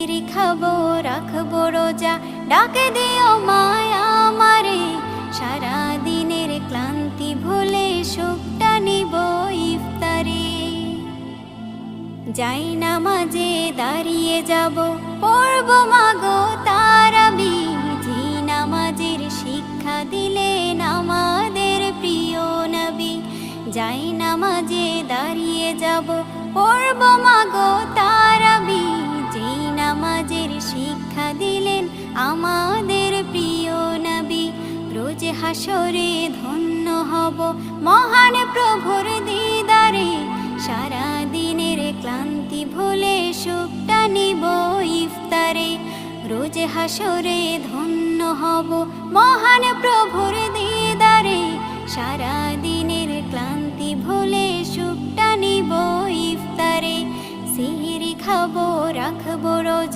সিহরি খাবো রাখবো রোজা, ডাকে দিও মায়া আমারে। সারা দিনের ক্লান্তি ভুলে সুখটা নিব ইফতারে। যাই নামাজে দাঁড়িয়ে যাব, পড়ব মাগো তারাবি। যে নামাজের শিক্ষা দিলেন আমাদের প্রিয় নবী। যাই নামাজে দাঁড়িয়ে যাব, পড়ব মাগো তারাবি। যে নামাজের শিক্ষা দিলেন আমাদের প্রিয় নবী। রোজ হাসরে ধন্য হব মহান প্রভুর দিদারে। সারা দিনের ক্লান্তি ভুলে সুখটা নিব ইফতারে। রোজ হাসরে ধন্য হব মহান প্রভুর দিদারে। সারা দিনের ক্লান্তি ভুলে সুখটা নিব ইফতারে। সিহরি খাবো রাখবো রোজা।